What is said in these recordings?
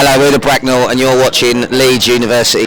Hello, we're the Bracknall and you're watching Leeds University.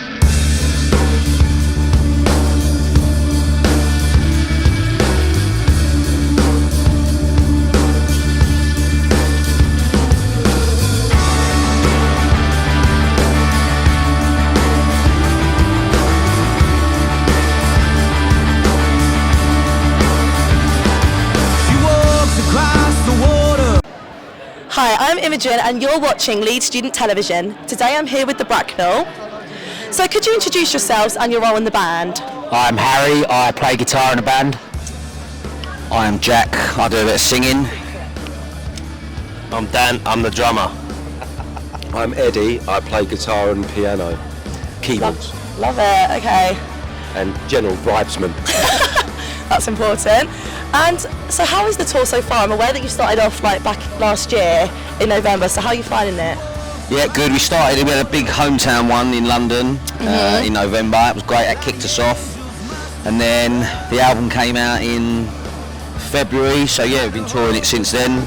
Hi, I'm Imogen and you're watching Leeds Student Television. Today I'm here with the Bracknall. So could you introduce yourselves and your role in the band? I'm Harry, I play guitar in a band. I am Jack, I do a bit of singing. I'm Dan, I'm the drummer. I'm Eddie, I play guitar and piano, keyboards. Love it, okay. And general vibesman. That's important. And so how is the tour so far? I'm aware that you started off back last year in November, so how are you finding it? Yeah, good. We had a big hometown one in London in November. It was great, that kicked us off. And then the album came out in February, so yeah, we've been touring it since then.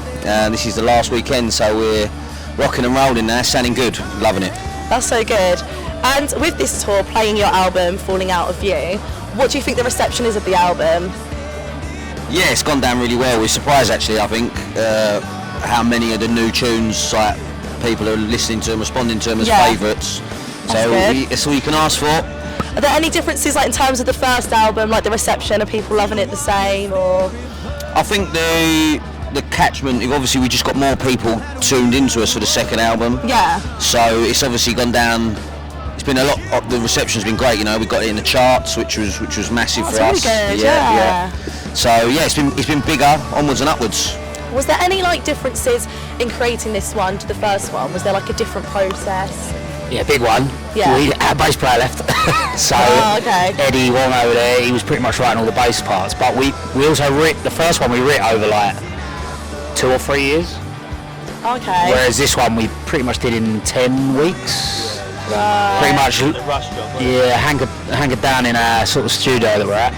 This is the last weekend, so we're rocking and rolling now, sounding good, loving it. That's so good. And with this tour, playing your album, Falling Out of View, what do you think the reception is of the album? Yeah, it's gone down really well. We're surprised actually, I think, how many of the new tunes people are listening to them, responding to them as favourites. So it's all you can ask for. Are there any differences in terms of the first album, like the reception? Are people loving it the same, or? I think the catchment, obviously we just got more people tuned into us for the second album. Yeah. So it's obviously gone down. It's been a lot. The reception's been great. You know, we got it in the charts, which was massive for us. Really good. Yeah. So yeah, it's been bigger, onwards and upwards. Was there any differences in creating this one to the first one? Was there a different process? Yeah, big one. Yeah. Our bass player left. So Eddie wasn't over there, he was pretty much writing all the bass parts. But we also the first one we writ over 2 or 3 years. Okay. Whereas this one we pretty much did in 10 weeks. Right. Pretty much, hankered down in our sort of studio that we're at.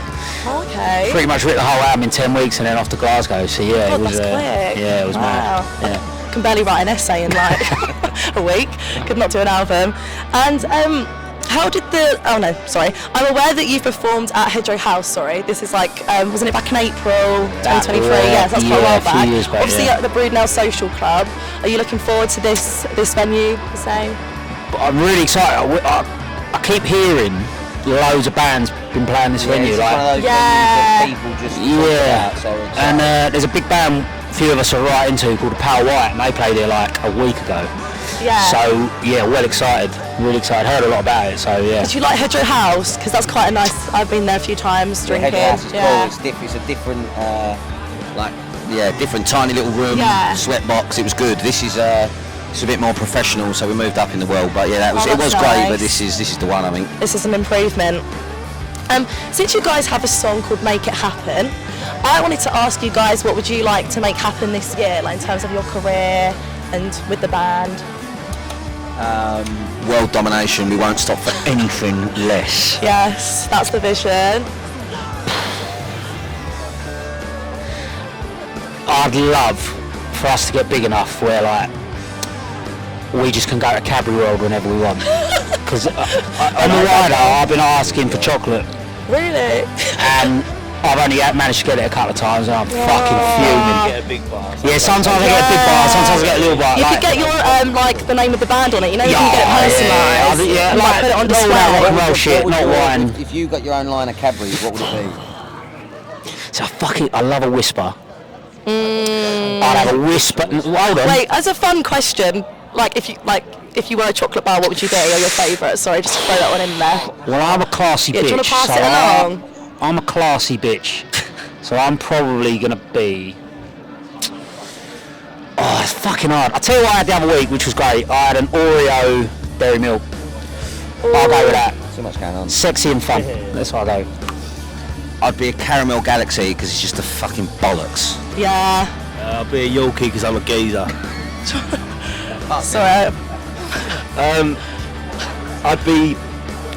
Okay. Pretty much writ the whole album in 10 weeks and then off to Glasgow. So yeah, God, it was quick. Yeah, it was mad. Yeah. I can barely write an essay in a week. Could not do an album. And how did I'm aware that you've performed at Hedgerow House. Sorry, this is wasn't it back in April 2023? Yes, that's quite a while back. Years back. Obviously at the Brudenell Social Club. Are you looking forward to this venue the same? I'm really excited. I keep hearing loads of bands been playing this venue. It's one of those venues that people just talk about, so and there's a big band a few of us are right into called Power White, and they played here a week ago. Yeah. So yeah, well excited, really excited. Heard a lot about it. So yeah. Did you like Hedgerow House? Because that's quite a nice. I've been there a few times drinking. Hedgerow House is cool. It's a different, different tiny little room, sweat box. It was good. This is it's a bit more professional, so we moved up in the world. But yeah, it was nice. great. But this is the one, I think. This is an improvement. Since you guys have a song called Make It Happen, I wanted to ask you guys, what would you like to make happen this year, in terms of your career and with the band? World domination. We won't stop for anything less. Yes, that's the vision. I'd love for us to get big enough where we just can go to Cadbury World whenever we want. Because on the rider, I've been asking for chocolate. Really? And I've only managed to get it a couple of times, and I'm fucking fuming. Get a big bar. Yeah, sometimes I get a big bar, sometimes I get a little bar. You could get your the name of the band on it. You know, you can get it personalised. Yeah, put it on display. Rock and roll shit, not wine. If you got your own line of Cadbury's, what would it be? So I love a whisper. I'd have a whisper. Hold on. Wait, as a fun question, if you were a chocolate bar, what would you be, or your favourite? Sorry, just throw that one in there. Well, I'm a classy bitch. Do you want to pass it along? I'm a classy bitch, so I'm probably gonna be. Oh, it's fucking hard. I'll tell you what I had the other week, which was great. I had an Oreo dairy milk. I'll go with that. Too much going on. Sexy and fun. That's what I'll go. I'd be a caramel galaxy because it's just a fucking bollocks. Yeah. I'll be a Yorkie because I'm a geezer. Sorry. I'd be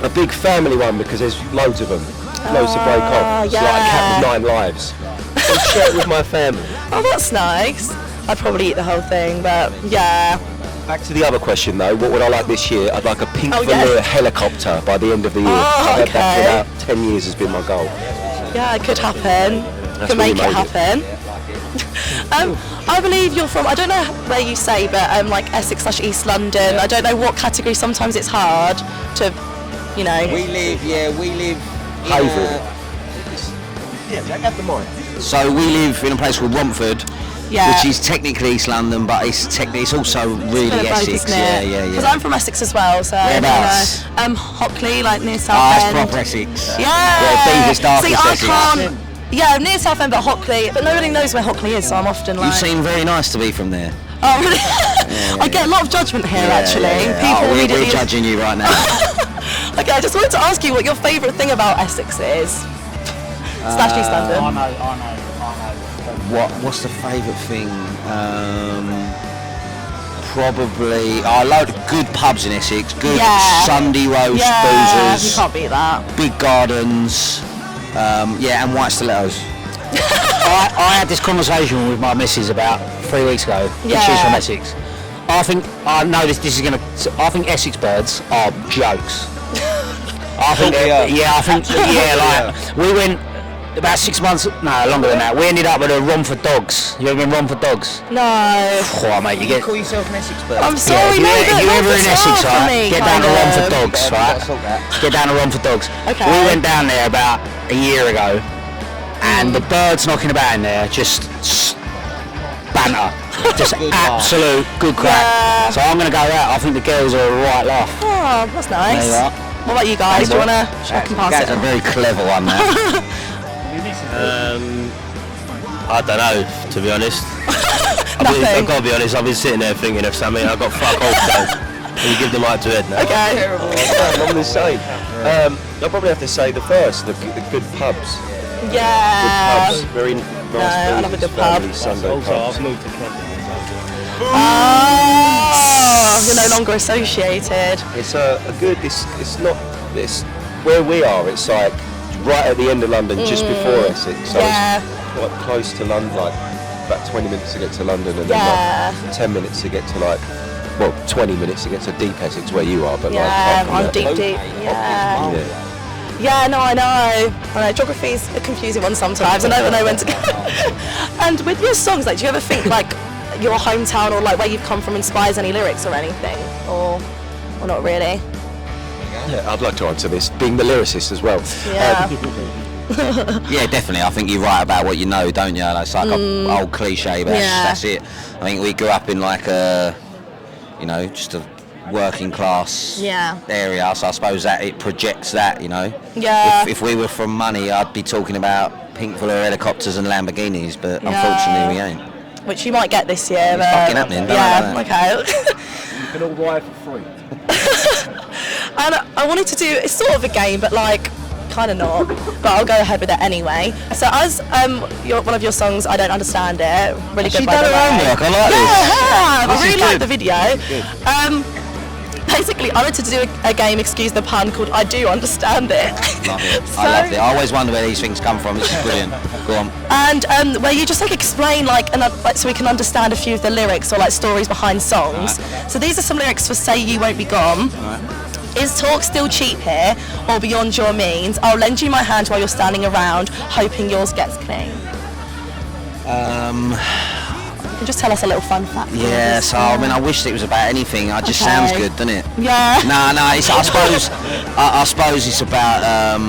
a big family one because there's loads of them. Loads to break off. It's like a cat with 9 lives. I'd share it with my family. Oh, that's nice. I'd probably eat the whole thing, but yeah. Back to the other question though, what would I like this year? I'd like a pink velour helicopter by the end of the year. I've had that for about 10 years has been my goal. Yeah, it could happen. Can make it happen. I believe you're from, I don't know where you say, but like Essex/East London. I don't know what category. Sometimes it's hard to, you know. We live. Havering. Have the mic. So we live in a place called Romford, which is technically East London, but it's also really Essex. Yeah. Because I'm from Essex as well, so whereabouts? Hockley, like near South It's End. proper Essex. Yeah. Deepest, darkest See, I Essex. can't. Yeah, near South End, but Hockley. But nobody knows where Hockley is, so I'm often like. You seem very nice to be from there. Oh, really? I get a lot of judgment here, actually. People we're judging you right now. Okay, I just wanted to ask you what your favourite thing about Essex is. / East London. I know. What's the favourite thing? Probably I like good pubs in Essex. Good Sunday roast boozers. You can't beat that. Big gardens. And white stilettos. I had this conversation with my missus about 3 weeks ago. And she's from Essex. I think Essex birds are jokes. We went about 6 months, longer than that. We ended up with a Romford dogs. You ever been Romford dogs? No. Oh, mate, you call yourself an Essex bird? I'm sorry, if you're ever in Essex, right? Get down to Romford dogs, right? Get down to Romford dogs. Okay. We went down there about a year ago, and the birds knocking about in there just banter, just absolute good crack. Yeah. So I'm gonna go out. I think the girls are a right laugh. Oh, that's nice. What about you guys? Do you wanna? I can pass That's a very clever one, man. I don't know, to be honest. I've got to be honest, I've been sitting there thinking of something, I've got fuck off, so you give the mic to Ed now. Okay. I'm the same. I'll probably have to say the first, the good pubs. Yeah. Good pubs, very nice. I love a good pub. Sunday Also, pubs. I've moved to Kent. Oh, you're no longer associated. It's it's not where we are, it's like right at the end of London, just before Essex. So it's quite close to London, like about 20 minutes to get to London and then like 10 minutes to get to 20 minutes to get to deep Essex where you are, but I'm deep. Yeah, no, I know. Geography's a confusing one sometimes. I never know when to go. And with your songs, like, do you ever think like your hometown or like where you've come from inspires any lyrics or anything, or not really? Yeah, I'd like to answer this, being the lyricist as well. Yeah. Yeah, definitely. I think you're right about what you know, don't you? It's like an old cliche, but that's it. I think we grew up in like just a working class area, so I suppose that it projects that, Yeah. If we were from money, I'd be talking about pink velour helicopters and Lamborghinis, but unfortunately we ain't. Which you might get this year. It's fucking happening, okay. You can all ride for free. And I wanted to do, it's sort of a game, but like, kind of not, but I'll go ahead with it anyway. So as one of your songs, I Don't Understand It, really good by the way. I like this. Yeah, I really like the video. Basically, I wanted to do a game, excuse the pun, called I Do Understand It. Love it. I love it. I always wonder where these things come from. This is brilliant. Go on. And where you just like explain so we can understand a few of the lyrics or like stories behind songs. Right. So these are some lyrics for Say You Won't Be Gone. Right. Is talk still cheap here or beyond your means? I'll lend you my hand while you're standing around, hoping yours gets clean. You can just tell us a little fun fact. Yeah, so I mean, I wish it was about anything. It just sounds good, doesn't it? Yeah. No. I suppose it's about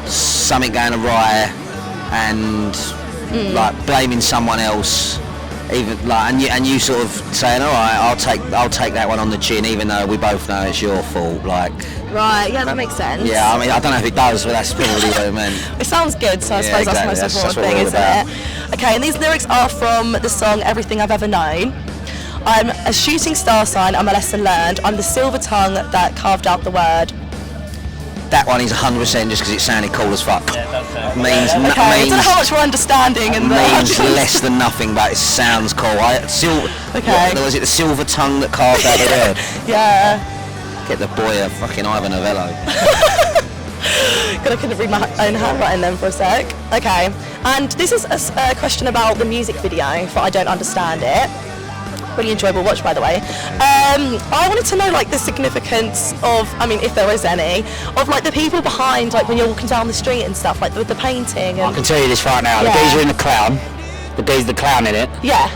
something going awry and like blaming someone else. Even like, and you sort of saying, all right, I'll take that one on the chin, even though we both know it's your fault. Like, right, yeah, that makes sense. Yeah, I mean, I don't know if it does, but that's probably what it meant. It sounds good, so I suppose that's the most important thing, isn't it? Okay, and these lyrics are from the song Everything I've Ever Known. I'm a shooting star sign, I'm a lesson learned. I'm the silver tongue that carved out the word. That one is 100% just because it sounded cool as fuck. Means I don't know how much we're understanding in means less than nothing, but it sounds cool. Was it the silver tongue that carved out the word? Yeah. Get the boy a fucking Ivan Novello. God, I couldn't read my own handwriting then for a sec. Okay, and this is a question about the music video for I Don't Understand It. Really enjoyable watch, by the way. I wanted to know like the significance of, I mean, if there is any, of like the people behind, like when you're walking down the street and stuff, like with the painting. And I can tell you this right now. Yeah. The geezer in the clown. The clown in it. yeah.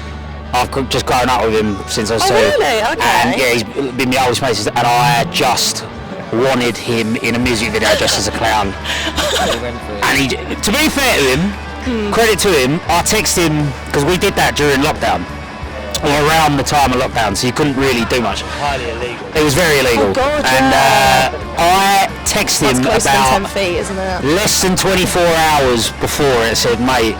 I've just grown up with him since I was 2. Really? Okay. And yeah, he's been my oldest mate, and I just wanted him in a music video just as a clown. And he, to be fair to him, credit to him, I texted him, because we did that during lockdown, or around the time of lockdown, so you couldn't really do much. Highly illegal. It was very illegal. Oh God, and I texted That's him closer than 10 about feet, isn't it? less than 24 hours before it, said, mate,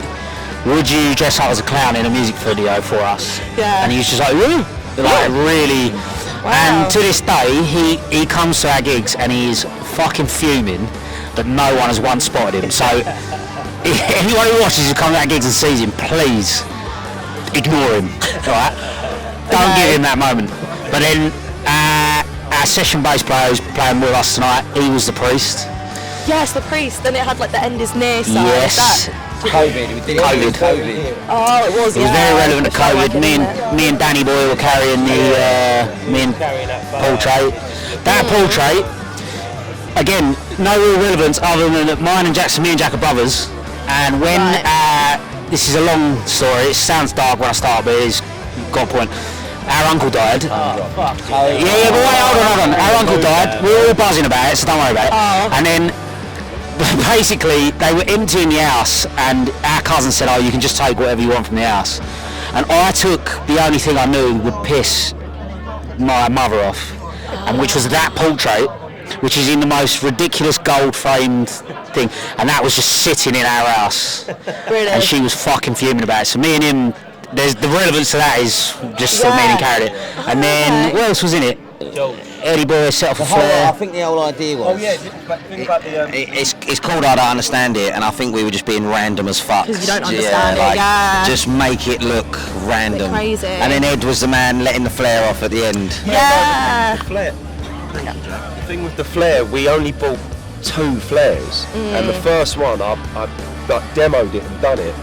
would you dress up as a clown in a music video for us? Yeah. And he was just like, woo! Like, really. Wow. And to this day, he comes to our gigs and he's fucking fuming that no one has once spotted him. So, anyone who watches who comes to our gigs and sees him, please ignore him. Alright? Don't give him that moment. But then, our session bass player who's playing with us tonight, he was the priest. Yes, the priest. Then it had like the end is near sign. Yes. COVID. We did it COVID. Oh, it was. It was very relevant to COVID. Me and Danny Boy were carrying me and portrait. That portrait, again, no real relevance other than that me and Jack are brothers. And when this is a long story, it sounds dark when I start, but it's got a point. Our uncle died. Yeah, but wait, hold on. Our uncle died. We were all buzzing about it, so don't worry about it. And then basically they were emptying the house and our cousin said, oh, you can just take whatever you want from the house. And I took the only thing I knew would piss my mother off, and which was that portrait, which is in the most ridiculous gold framed thing, and that was just sitting in our house. Really? And she was fucking fuming about it. So me and him, there's the relevance to that is just that me and him carried it. And then what else was in it? Eddie Boy set off a flare. I think the whole idea was. It's called I Don't Understand It, and I think we were just being random as fuck. Because you don't understand it, yeah. Just make it look random. Crazy. And then Ed was the man letting the flare off at the end. Yeah. The flare. The thing with the flare, we only bought 2 flares, and the first one I like, demoed it and done it.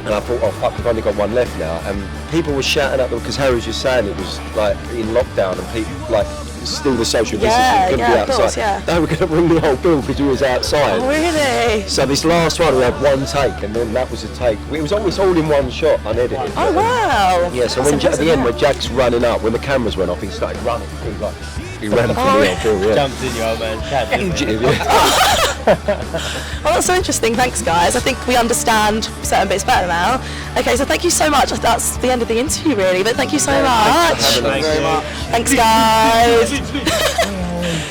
And I thought, oh fuck, we've only got 1 left now. And people were shouting at them because Harry was just saying it was like in lockdown and people like still the social distancing, couldn't be outside. Course, yeah. They were going to bring the whole bill because we was outside. Oh, really? So this last one we had 1 take, and then that was a take. It was always all in one shot, unedited. Oh wow. Yeah. So when at the end, when Jack's running up, when the cameras went off, he started running. He ran for the whole bill. Yeah. Jumped in your old man. Well, that's so interesting. Thanks, guys. I think we understand certain bits better now. Okay, so thank you so much. That's the end of the interview, really. But thank you so much. Thank you very much. Thanks, guys.